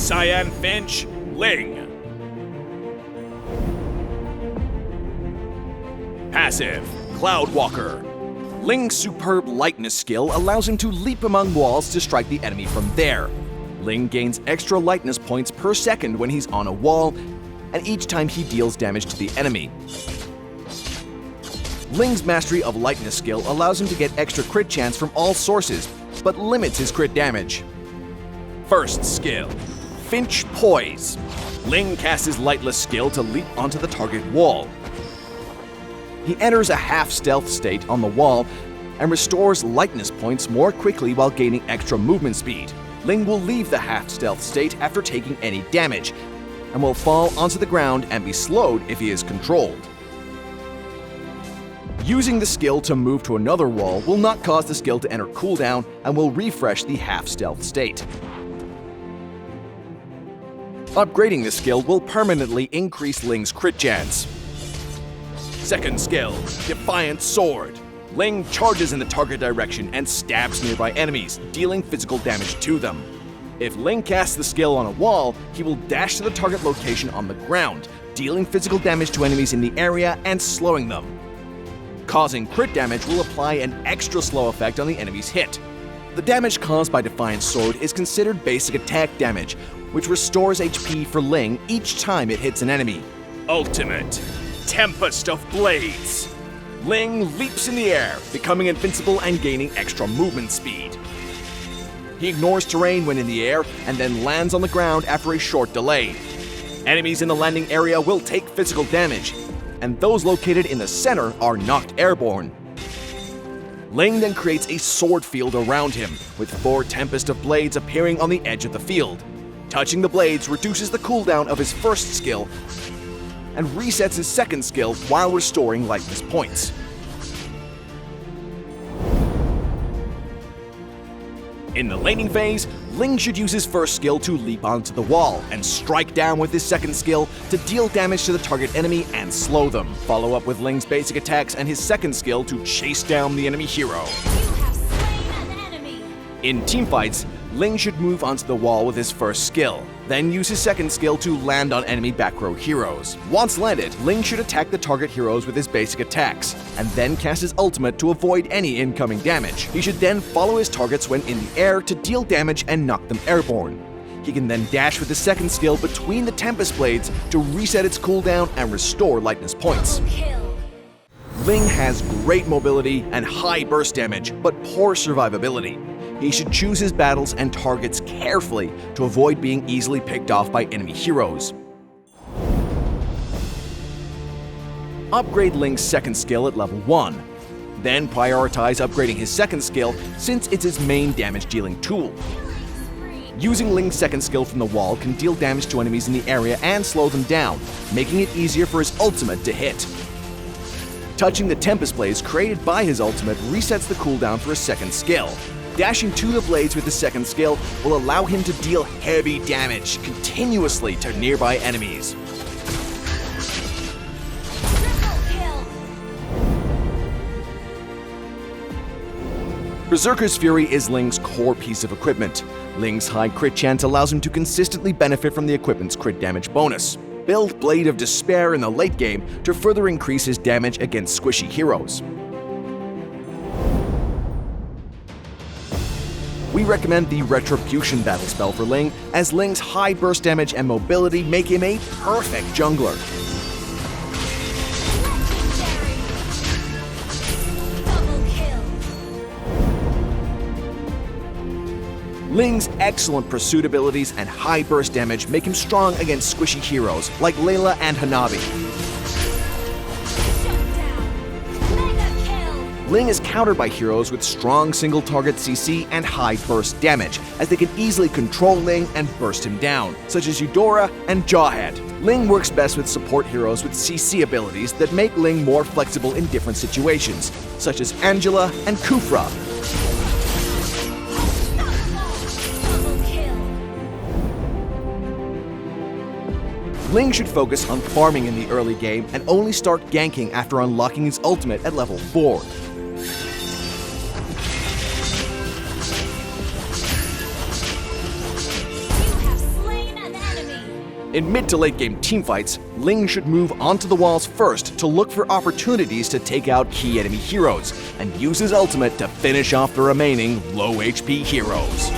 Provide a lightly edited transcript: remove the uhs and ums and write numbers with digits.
Cyan Finch, Ling. Passive, Cloud Walker. Ling's superb lightness skill allows him to leap among walls to strike the enemy from there. Ling gains extra lightness points per second when he's on a wall, and each time he deals damage to the enemy. Ling's mastery of lightness skill allows him to get extra crit chance from all sources, but limits his crit damage. First skill, Finch Poise. Ling casts his lightless skill to leap onto the target wall. He enters a half-stealth state on the wall and restores lightness points more quickly while gaining extra movement speed. Ling will leave the half-stealth state after taking any damage, and will fall onto the ground and be slowed if he is controlled. Using the skill to move to another wall will not cause the skill to enter cooldown and will refresh the half-stealth state. Upgrading the skill will permanently increase Ling's crit chance. Second skill, Defiant Sword. Ling charges in the target direction and stabs nearby enemies, dealing physical damage to them. If Ling casts the skill on a wall, he will dash to the target location on the ground, dealing physical damage to enemies in the area and slowing them. Causing crit damage will apply an extra slow effect on the enemy's hit. The damage caused by Defiant Sword is considered basic attack damage, which restores HP for Ling each time it hits an enemy. Ultimate, Tempest of Blades. Ling leaps in the air, becoming invincible and gaining extra movement speed. He ignores terrain when in the air and then lands on the ground after a short delay. Enemies in the landing area will take physical damage, and those located in the center are knocked airborne. Ling then creates a sword field around him, with 4 Tempest of Blades appearing on the edge of the field. Touching the blades reduces the cooldown of his first skill and resets his second skill while restoring lightness points. In the laning phase, Ling should use his first skill to leap onto the wall and strike down with his second skill to deal damage to the target enemy and slow them. Follow up with Ling's basic attacks and his second skill to chase down the enemy hero. You have slain an enemy. In teamfights, Ling should move onto the wall with his first skill, then use his second skill to land on enemy back row heroes. Once landed, Ling should attack the target heroes with his basic attacks, and then cast his ultimate to avoid any incoming damage. He should then follow his targets when in the air to deal damage and knock them airborne. He can then dash with his second skill between the Tempest Blades to reset its cooldown and restore lightness points. Kill. Ling has great mobility and high burst damage, but poor survivability. He should choose his battles and targets carefully to avoid being easily picked off by enemy heroes. Upgrade Ling's second skill at level 1. Then prioritize upgrading his second skill since it's his main damage-dealing tool. Using Ling's second skill from the wall can deal damage to enemies in the area and slow them down, making it easier for his ultimate to hit. Touching the Tempest Blades created by his ultimate resets the cooldown for his second skill. Dashing to the blades with his second skill will allow him to deal heavy damage continuously to nearby enemies. Triple kill. Berserker's Fury is Ling's core piece of equipment. Ling's high crit chance allows him to consistently benefit from the equipment's crit damage bonus. Build Blade of Despair in the late game to further increase his damage against squishy heroes. We recommend the Retribution battle spell for Ling, as Ling's high burst damage and mobility make him a perfect jungler. Ling's excellent pursuit abilities and high burst damage make him strong against squishy heroes like Layla and Hanabi. Ling is countered by heroes with strong single-target CC and high burst damage, as they can easily control Ling and burst him down, such as Eudora and Jawhead. Ling works best with support heroes with CC abilities that make Ling more flexible in different situations, such as Angela and Kufra. Ling should focus on farming in the early game and only start ganking after unlocking his ultimate at level 4. In mid to late game teamfights, Ling should move onto the walls first to look for opportunities to take out key enemy heroes, and use his ultimate to finish off the remaining low HP heroes.